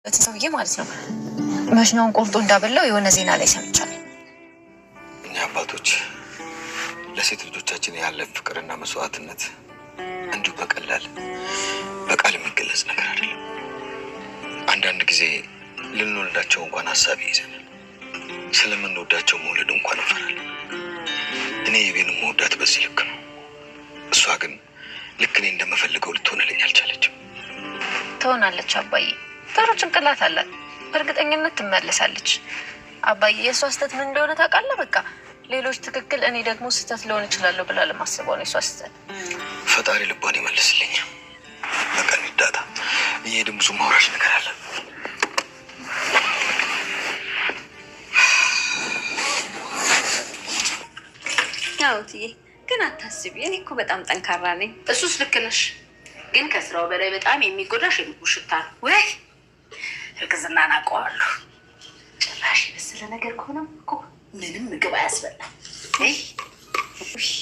ሰውዬ ማለት ነው መሽኛውን ቆርጦ እንዳበላው የሆነ ዜና ላይ ሰምቻለሁ። እኛ አባቶች ለሴት ልጆቻችን ያለ ፍቅርና መስዋዕትነት እንዲሁ በቃል የሚገለጽ ነገር አይደለም። አንዳንድ ጊዜ ልንወልዳቸው እንኳን ሀሳብ ይይዘናል። ስለምንወዳቸው መውለድ እንኳን እንፈራለን። እኔ የቤንም መወዳት በዚህ ልክ ነው። እሷ ግን ልክ እኔ እንደምፈልገው ልትሆንልኝ አልቻለችም። ትሆናለች አባዬ፣ ጥሩ ጭንቅላት አላት። በእርግጠኝነት ትመለሳለች። አባዬ የእሷ ስህተት ምን እንደሆነ ታውቃለህ? በቃ ሌሎች ትክክል፣ እኔ ደግሞ ስህተት ሊሆን እችላለሁ ብላ ለማስበው ነው የእሷ ስህተት። ፈጣሪ ልቧን ይመልስልኝ። በቃ ዳታ እየሄድን ብዙ ማውራሽ ነገር አለ። ያው ትዬ ግን አታስቢ፣ እኔ እኮ በጣም ጠንካራ ነኝ። እሱስ ልክ ነሽ፣ ግን ከስራው በላይ በጣም የሚጎዳሽ የምግቡ ሽታ ነው። ወይ እርግዝና ናቀዋለሁ። ጭራሽ የበሰለ ነገር ከሆነም እኮ ምንም ምግብ አያስበላም።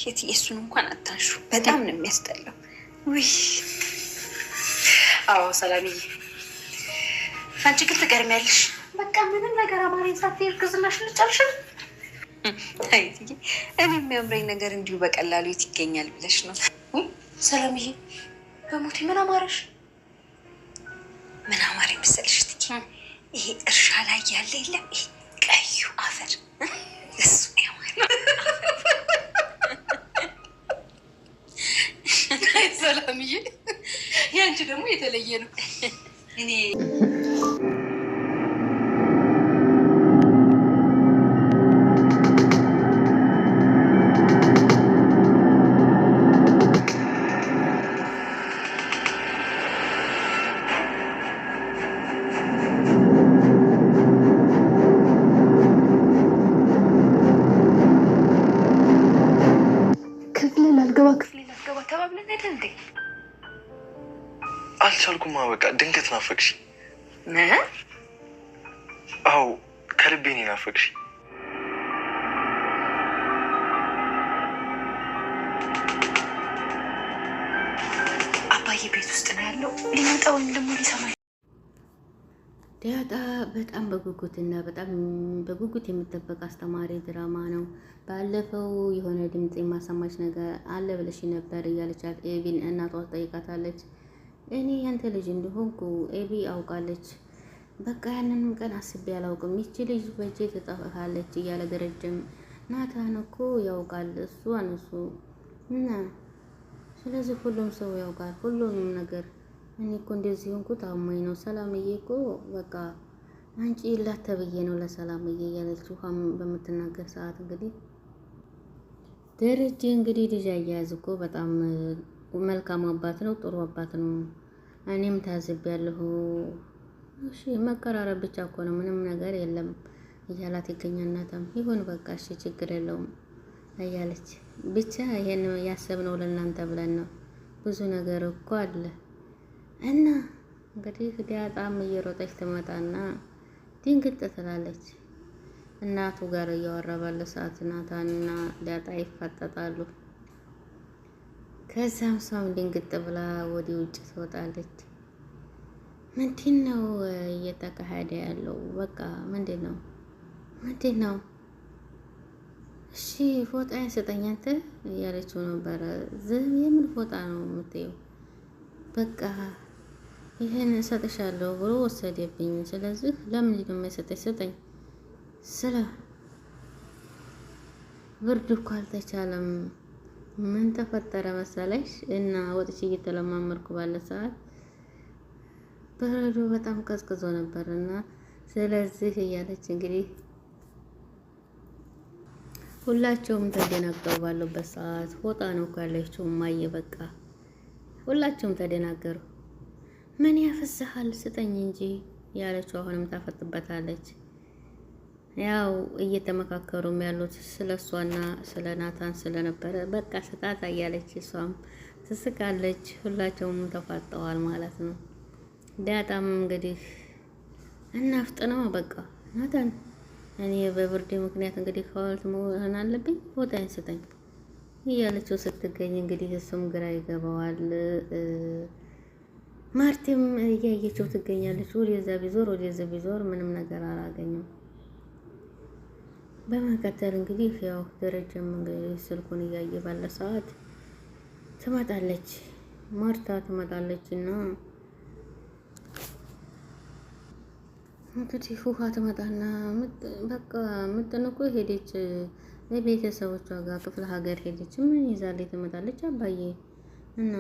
የትዬ እሱን እንኳን አታንሹ፣ በጣም ነው የሚያስጠላው። ውይ አዎ ሰላምዬ፣ አንቺ ግን ትገርሚያለሽ። በቃ ምንም ነገር አማሬን ሳትይ እርግዝናሽን ልጨርሽ። አይ ትዬ፣ እኔ የሚያምረኝ ነገር እንዲሁ በቀላሉ የት ይገኛል ብለሽ ነው? ሰላምዬ በሞቴ ምን አማረሽ? ምን አማረ መሰለሽ ትዬ፣ ይሄ እርሻ ላይ ያለ የለም ይሄ ቀዩ አፈር፣ እሱ ያማረ። ሰላምዬ ያንቺ ደግሞ የተለየ ነው። እኔ ገባ ተባብለን ሄደ እንዴ? አልቻልኩም። በቃ ድንገት ናፈቅሽ። አዎ ከልቤ ነው ናፈቅሽ። አባዬ ቤት ውስጥ ነው ያለው። ሊመጣ ወይም ደግሞ ሊሰማ ዳጣ በጣም በጉጉት የምጠበቅ አስተማሪ ድራማ ነው። ባለፈው የሆነ ድምፅ የማሰማች ነገር አለ ብለሽ ነበር እያለቻት ኤቢን እናቷ ጠይቃታለች። እኔ ያንተ ልጅ እንደሆንኩ ኤቢ አውቃለች። በቃ ያንንም ቀን አስቤ አላውቅም። ይቺ ልጅ በእጄ ትጠፋለች እያለ ገረጀም ናታን እኮ ያውቃል እሱ እና ስለዚህ ሁሉም ሰው ያውቃል ሁሉንም ነገር። እኔ እኮ እንደዚህ ሆንኩ ታማኝ ነው። ሰላምዬ እኮ በቃ አንቺ ላተብዬ ነው ለሰላምዬ እያለች ውሃም በምትናገር ሰዓት እንግዲህ ደረጀ እንግዲህ ልጅ አያያዝ እኮ በጣም መልካም አባት ነው፣ ጥሩ አባት ነው። እኔም ታዝቤያለሁ። እሺ መቀራረብ ብቻ እኮ ነው፣ ምንም ነገር የለም እያላት ይገኛል። ናታም ይሁን በቃ እሺ ችግር የለውም እያለች ብቻ ይሄን ያሰብነው ለእናንተ ብለን ነው፣ ብዙ ነገር እኮ አለ እና እንግዲህ ዳጣም እየሮጠች ትመጣና ድንግጥ ትላለች። እናቱ ጋር እያወራ ባለ ሰዓት ናታንና ዳጣ ይፋጠጣሉ። ከዛም ሰው ድንግጥ ብላ ወደ ውጭ ትወጣለች። ምንድን ነው እየተካሄደ ያለው? በቃ ምንድን ነው? እሺ ፎጣ ስጠኝ አንተ እያለችው ነበረ። ዝም የምን ፎጣ ነው የምትይው? በቃ ይሄን እሰጥሻለሁ ብሎ ወሰደብኝ። ስለዚህ ለምንድን ነው የማይሰጠኝ? ስጠኝ። ስለ ብርድ እኮ አልተቻለም። ምን ተፈጠረ መሰለሽ? እና ወጥቼ እየተለማመርኩ ባለ ሰዓት በረዶ በጣም ቀዝቅዞ ነበርና ስለዚህ እያለች እንግዲህ ሁላቸውም ተደናገሩ። ባሉበት ሰዓት ፎጣ ነው እኮ ያለችው እማዬ። በቃ ሁላቸውም ተደናገሩ። ምን ያፈስሃል? ስጠኝ እንጂ ያለችው አሁንም ታፈጥበታለች። ያው እየተመካከሩም ያሉት ስለሷና ስለ ናታን ስለነበረ በቃ ስጣት እያለች እሷም ትስቃለች። ሁላቸውም ተፋጠዋል ማለት ነው። ዳጣም እንግዲህ እናፍጥነው በቃ ናታን፣ እኔ በብርድ ምክንያት እንግዲህ ከዋልት መሆን አለብኝ፣ ፎጣዬን ስጠኝ እያለችው ስትገኝ እንግዲህ እሱም ግራ ይገባዋል። ማርቲም እያየችው ትገኛለች። ወደዛ ቢዞር ምንም ነገር አላገኘም። በመቀጠል እንግዲህ ያው ደረጀም እንግዲህ ስልኩን እያየ ባለ ሰዓት ትመጣለች። ማርታ ትመጣለች እና እንግዲህ ውሃ ትመጣና በቃ ምጥን እኮ ሄደች ለቤተሰቦቿ ጋር ክፍለ ሀገር ሄደች። ምን ይዛለች ትመጣለች? አባዬ እና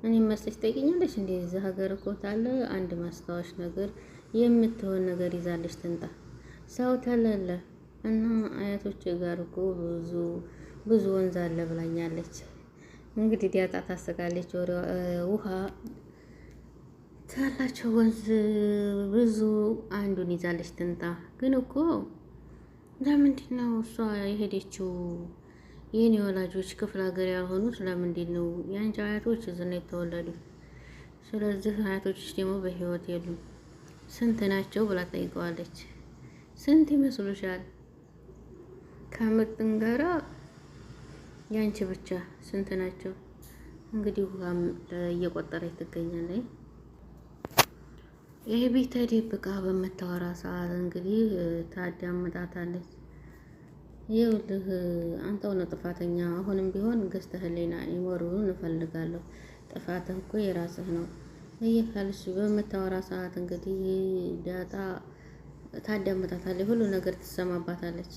እኔ መስለሽ ጠይቀኛለሽ እንዴ? እዚህ ሀገር እኮ ታለ አንድ ማስታወሽ ነገር የምትሆን ነገር ይዛለች ትንጣ። ሰው ተለለ እና አያቶች ጋር እኮ ብዙ ወንዝ አለ ብላኛለች። እንግዲህ ዲያጣ ታስቃለች። ውሃ ታላቸው ወንዝ ብዙ አንዱን ይዛለች ትንጣ። ግን እኮ ለምንድን ነው እሷ የሄደችው? የኔ ወላጆች ክፍለ ሀገር ያልሆኑት ለምንድን ነው? የአንቺ አያቶች እዚህ ነው የተወለዱት። ስለዚህ አያቶችሽ ደግሞ በህይወት የሉም። ስንት ናቸው ብላ ጠይቀዋለች። ስንት ይመስሉሻል? ከምጥን ጋራ ያንቺ ብቻ ስንት ናቸው? እንግዲህ ውሃም እየቆጠረች ትገኛለች። ይሄ ቤት ተደብቃ በምታወራ ሰዓት እንግዲህ ታዳምጣታለች። ይኸውልህ አንተው ነው ጥፋተኛ። አሁንም ቢሆን ገዝተህልኝና ይሞሩን እፈልጋለሁ። ጥፋትህ እኮ የራስህ ነው እያልሽ በምታወራ ሰዓት እንግዲህ ዳጣ ታዳምጣታለች። ሁሉ ነገር ትሰማባታለች።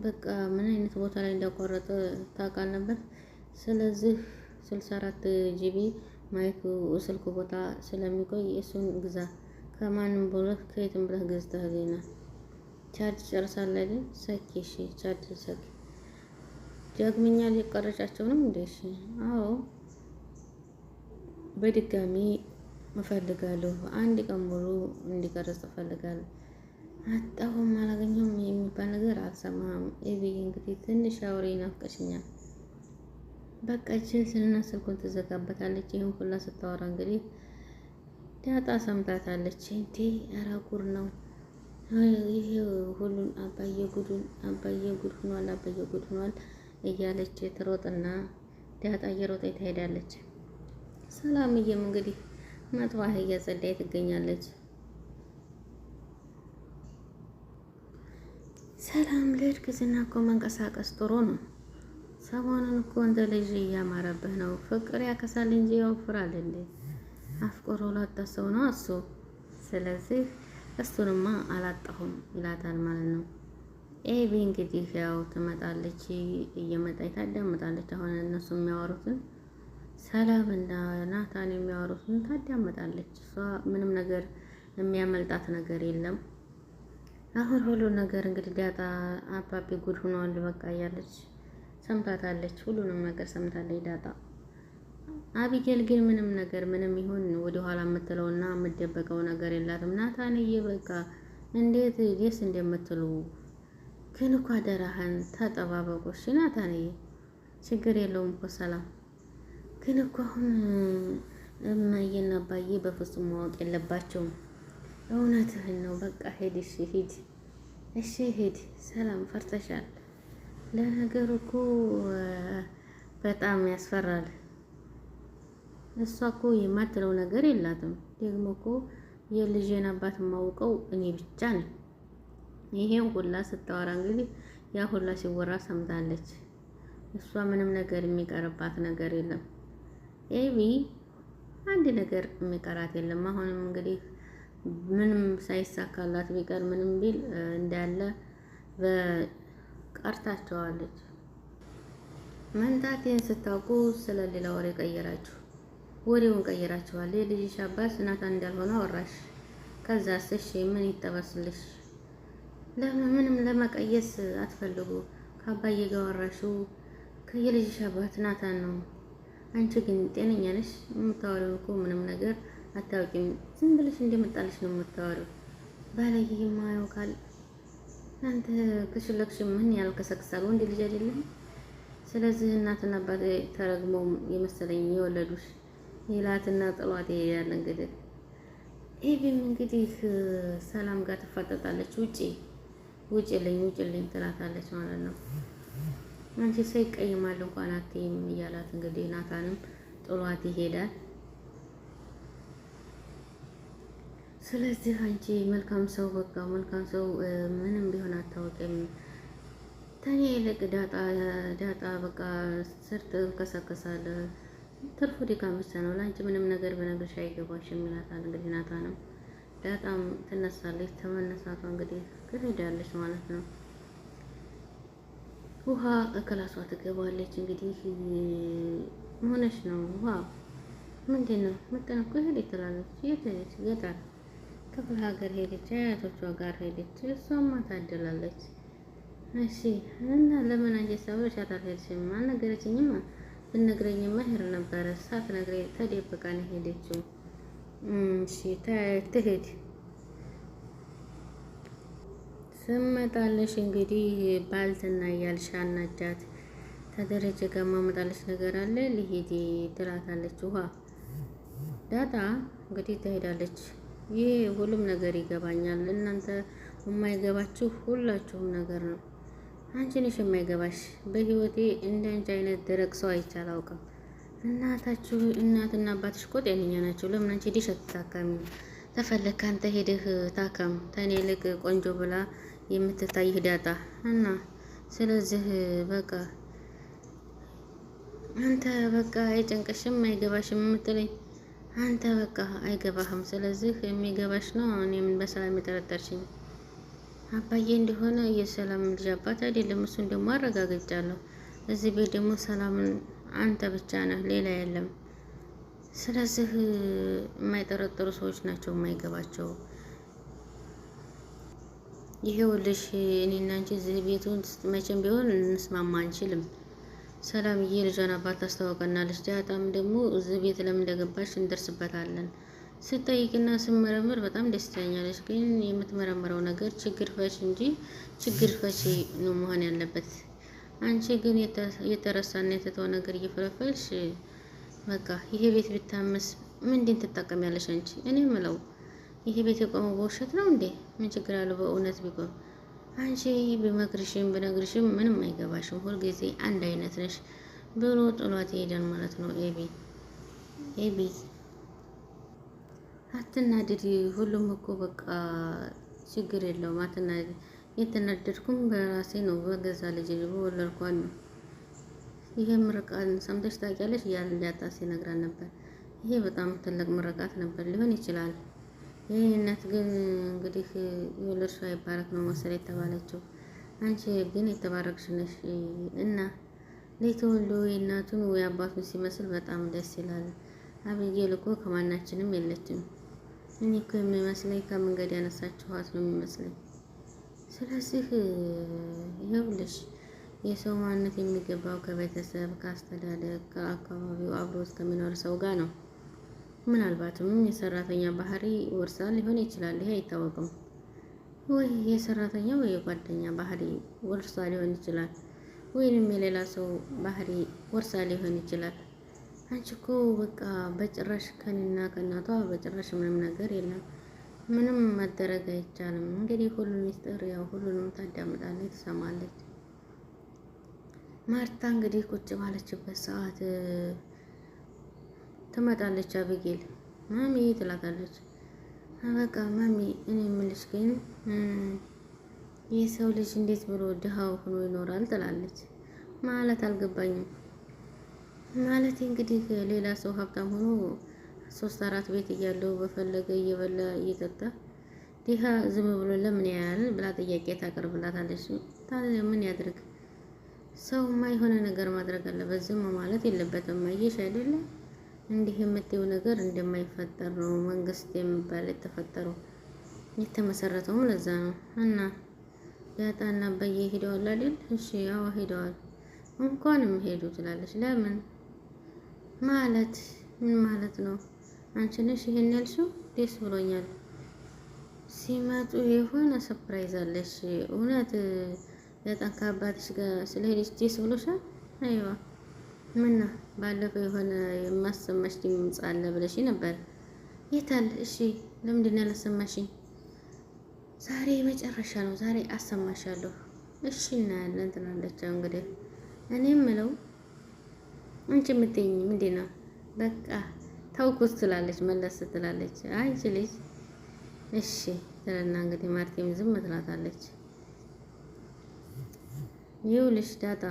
በቃ ምን አይነት ቦታ ላይ እንዳቋረጠ ታውቃል ነበር። ስለዚህ 64 ጂቢ ማይኩ ስልኩ ቦታ ስለሚቆይ እሱን ግዛ። ከማንም ብለህ ከየትም ብለህ ገዝተህልኝና ቻርጅ ጨርሳለህ አይደል? ሰኪ እሺ፣ ቻርጅ ሰኪ። ዳግመኛ ሊቀረጫቸው ነው እንዴ? እሺ፣ አዎ፣ በድጋሚ እፈልጋለሁ። አንድ ቀን ሙሉ እንዲቀርጽ እፈልጋለሁ። አጣሁም አላገኘሁም የሚባል ነገር አልሰማም። ኤቢዬ እንግዲህ ትንሽ አውሬ ናፍቀሽኛል። በቃ ስልና ስልኩን ትዘጋበታለች። ይህን ሁላ ስታወራ እንግዲህ ዳጣ ሰምታታለች። እንዴ ኧረ ጉድ ነው ይሄ ሁሉን አባዬ ጉድ ሆኗል እያለች ትሮጥና ዳጣ እየሮጠች ትሄዳለች። ሰላምዬም እንግዲህ መጥባህ እያጸዳይ ትገኛለች። ሰላም ለእርግዝና እኮ መንቀሳቀስ ጥሩ ነው። ሰሞኑን እኮ እንደ ልጅ እያማረብህ ነው። ፍቅር ያከሳል እንጂ ያወፍራል እንዴ? አፍቅሮ ላጣ ሰው ነው እሱ። ስለዚህ እሱንማ አላጣሁም ይላታል ማለት ነው። ኤቢ እንግዲህ ያው ትመጣለች፣ እየመጣች ታዳምጣለች። አሁን እነሱ የሚያወሩትን ሰላም እና ናታን የሚያወሩትን ታዳምጣለች። እሷ ምንም ነገር የሚያመልጣት ነገር የለም። አሁን ሁሉ ነገር እንግዲህ ዳጣ አባቢ ጉድ ሆኗል በቃ እያለች ሰምታታለች። ሁሉንም ነገር ሰምታለች ዳጣ። አቢጌል ግን ምንም ይሁን ወደኋላ የምትለውና የምትደበቀው ነገር የላትም። ናታንዬ በቃ እንዴት ደስ እንደምትሉ ግን እኮ አደራህን ተጠባበቁ እሺ ናታንዬ። ችግር የለውም እኮ ሰላም። ግን እኮ አሁን እማዬና አባዬ በፍጹም ማወቅ የለባቸውም። እውነትህን ነው። በቃ ሂድ እሺ ሂድ፣ እሺ ሂድ። ሰላም ፈርተሻል። ለነገሩ እኮ በጣም ያስፈራል። እሷ እኮ የማትለው ነገር የላትም። ደግሞ እኮ የልጄን አባት የማውቀው እኔ ብቻ ነኝ። ይሄን ሁላ ስታወራ እንግዲህ ያ ሁላ ሲወራ ሰምታለች። እሷ ምንም ነገር የሚቀርባት ነገር የለም። ኤቢ አንድ ነገር የሚቀራት የለም። አሁንም እንግዲህ ምንም ሳይሳካላት ቢቀር ምንም ቢል እንዳለ በቀርታቸዋለች። መንታቴን ስታውቁ ስለሌላ ወሬ ቀየራችሁ። ወሬውን ቀየራችኋል። የልጅሽ አባት ናታን እንዳልሆነ አወራሽ። ከዛስ እሺ ምን ይጠበስልሽ? ምንም ለመቀየስ አትፈልጉ። ከአባዬ ጋር አወራሽው የልጅሽ አባት ናታን ነው። አንቺ ግን ጤነኛ ነሽ? የምታወሪው እኮ ምንም ነገር አታውቂም። ዝም ብለሽ እንደመጣልሽ ነው የምታወሪው። ባለጌ የማያውቃል። አንተ ከሽለክሽ ምን ያልከሰክሳል? ወንድ ልጅ አይደለም። ስለዚህ እናትና አባት ተረግመው የመሰለኝ የወለዱሽ ይላትና ጥሏት ይሄዳል። እንግዲህ ኤቢም እንግዲህ ሰላም ጋር ትፋጠጣለች። ውጭልኝ ትላታለች ማለት ነው። አንቺ ሰው ይቀይማል እንኳን አትይም እያላት እንግዲህ ናታንም ጥሏት ይሄዳል። ስለዚህ አንቺ መልካም ሰው በቃ መልካም ሰው ምንም ቢሆን አታወቂም። ተኔ ይልቅ ዳጣ በቃ ሰርጥ ከሰከሳለ ትርፉ ድካም ብቻ ነው። ለአንቺ ምንም ነገር በነገርሽ አይገባሽም ይላታል። እንግዲህ ናታንም ዳጣም ትነሳለች። ተመነሳቷ እንግዲህ ትሄዳለች ማለት ነው። ውሃ ክላሷ ትገባለች። እንግዲህ ሆነች ነው ውሃ ምንድን ነው መጠን እኮ ሄደች ትላለች። የት ሄደች? ገጠር ክፍለ ሀገር ሄደች፣ አያቶቿ ጋር ሄደች። እሷማ ታደላለች። እሺ እና ለምን አንቺ ሰዎች አታልሄድሽም? አልነገረችኝም። ብትነግረኝማ ሄድ ነበረ። ሳትነግረኝ ተደብቃ ነው ሄደችው። እሺ ትሄድ ስመጣለሽ እንግዲህ ባልትና እያልሽ አናጃት። ተደረጀ ጋር ማመጣለች ነገር አለ ልሂድ ትላታለች። ውሃ ዳጣ እንግዲህ ትሄዳለች። ይህ ሁሉም ነገር ይገባኛል። እናንተ የማይገባችሁ ሁላችሁም ነገር ነው። አንቺ ነሽ የማይገባሽ። በህይወቴ እንደ አንቺ አይነት ደረቅ ሰው አይቼ አላውቅም። እናትና አባትሽ እኮ ጤነኛ ናቸው። ለምን አንቺ ሄደሽ አትታከሚ? ተፈለግክ አንተ ሄደህ ታከም። ተኔ ይልቅ ቆንጆ ብላ የምትታይህ ዳጣ እና ስለዚህ በቃ አንተ በቃ አይጨንቅሽም አይገባሽም የምትለኝ አንተ በቃ አይገባህም። ስለዚህ የሚገባሽ ነው። እኔም በሰላም የጠረጠርሽኝ አባዬ እንደሆነ የሰላም ልጅ አባት አይደለም። እሱን ደግሞ አረጋግጫለሁ። እዚህ ቤት ደግሞ ሰላምን አንተ ብቻ ነህ፣ ሌላ የለም። ስለዚህ የማይጠረጥሩ ሰዎች ናቸው የማይገባቸው። ይሄውልሽ እኔና አንቺ እዚህ ቤቱን መቼም ቢሆን እንስማማ አንችልም። ሰላምዬ ልጇን አባት ታስተዋውቀናለች። ዳጣም ደግሞ እዚህ ቤት ለምን እንደገባች እንደርስበታለን። ስጠይቅና ስመረምር በጣም ደስ ትለኛለች። ግን የምትመረምረው ነገር ችግር ፈች እንጂ ችግር ፈች ነው መሆን ያለበት። አንቺ ግን የተረሳና የተተወ ነገር እየፈለፈልሽ በቃ ይሄ ቤት ቢታመስ ምንድን ትጠቀሚያለሽ አንቺ? እኔ ምለው ይሄ ቤት የቆመው በውሸት ነው እንዴ? ምን ችግር አለው በእውነት ቢቆም? አንቺ ብመክርሽም ብነግርሽም ምንም አይገባሽም። ሁልጊዜ አንድ አይነት ነሽ ብሎ ጥሏት ይሄዳል ማለት ነው። ኤቢ አትናድድ። ሁሉም እኮ በቃ ችግር የለውም አትናድድ። የተናደድኩም በራሴ ነው፣ በገዛ ልጅ በወለድኳት ነው። ይሄ ምርቃት ሰምተሽ ታውቂያለሽ? እያለ ዳጣ ሲነግራን ነበር። ይሄ በጣም ትልቅ ምርቃት ነበር ሊሆን ይችላል። ይህ እናት ግን እንግዲህ የወለድሽው አይባረክ ነው መሰለኝ የተባለችው። አንቺ ግን የተባረክሽ ነሽ እና ለተወልዶ የእናቱን ወይ አባቱን ሲመስል በጣም ደስ ይላል። አብዬል እኮ ከማናችንም የለችም። እኔ እኮ የሚመስለኝ ከመንገድ ያነሳችኋት ነው የሚመስለኝ። ስለዚህ ይኸውልሽ የሰው ማንነት የሚገባው ከቤተሰብ፣ ከአስተዳደግ፣ ከአካባቢው አብሮ እስከሚኖር ሰው ጋር ነው። ምናልባትም የሰራተኛ ባህሪ ወርሳ ሊሆን ይችላል። ይሄ አይታወቅም። ወይ የሰራተኛ ወይ የጓደኛ ባህሪ ወርሳ ሊሆን ይችላል። ወይንም የሌላ ሰው ባህሪ ወርሳ ሊሆን ይችላል። አንቺ እኮ በቃ በጭራሽ ከኔና ከእናቷ በጭራሽ ምንም ነገር የለም። ምንም ማደረግ አይቻልም። እንግዲህ ሁሉም ሚስጥር ያው ሁሉንም ታዳምጣለች፣ ትሰማለች። ማርታ እንግዲህ ቁጭ ባለችበት ሰዓት ትመጣለች። አብጌል ማሚ ትላታለች። በቃ ማሚ እኔ የምልሽ ግን የሰው ልጅ እንዴት ብሎ ድሃው ሆኖ ይኖራል ትላለች። ማለት አልገባኝም። ማለት እንግዲህ ሌላ ሰው ሀብታም ሆኖ 3-4 ቤት እያለው በፈለገ እየበላ እየጠጣ ድሃ ዝም ብሎ ለምን ያያል ብላ ጥያቄ ታቀርብላታለች። ታዲያ ምን ያድርግ? ሰውማ የሆነ ነገር ማድረግ አለበት። ዝም ማለት የለበትም። አየሽ አይደለም እንዲህ የምትይው ነገር እንደማይፈጠር ነው መንግስት የሚባል የተፈጠረው የተመሰረተውም ለዛ ነው። እና ዳጣና አባዬ ሄደዋል አይደል? እሺ ያው ሄደዋል። እንኳንም ሄዱ ትላለች። ለምን ማለት ምን ማለት ነው? አንቺ ነሽ ይሄን ያልሽው? ደስ ብሎኛል። ሲመጡ የሆነ ሰርፕራይዝ አለሽ። እውነት ዳጣን ከአባትሽ ጋር ስለሄደች ደስ ብሎሻል? አይዋ ምና ባለፈው የሆነ የማሰማሽ ድምፅ አለ ብለሽ ነበር። የታል? እሺ ለምንድን ነው ያላሰማሽኝ? ዛሬ መጨረሻ ነው። ዛሬ አሰማሻለሁ። እሺ እናያለን ትላለች። እንግዲህ እኔ የምለው አንቺ የምትይኝ ምንድን ነው? በቃ ተውኩት ትላለች። መለስ ትላለች። አንቺ ልጅ እሺ ትልና እንግዲህ ማርቲም ዝም ትላታለች። ይኸውልሽ ዳጣ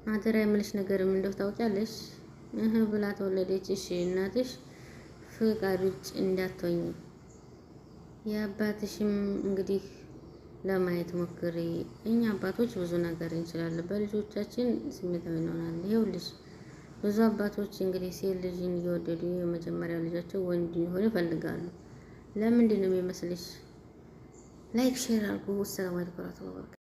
አደራ የምልሽ ነገርም እንደው ታውቂያለሽ ብላ ተወለደች። እሺ እናትሽ ፍቃድ ውጭ እንዳትሆኝ የአባትሽም እንግዲህ ለማየት ሞክሪ። እኛ አባቶች ብዙ ነገር እንችላለን፣ በልጆቻችን ስሜታዊ እንሆናለን። ይኸውልሽ ብዙ አባቶች እንግዲህ ሴት ልጅን እየወደዱ የመጀመሪያ ልጃቸው ወንድ እንዲሆን ይፈልጋሉ። ለምንድን ነው የሚመስልሽ? ላይክ ሼር አድርጉ። ሰላም አለይኩም።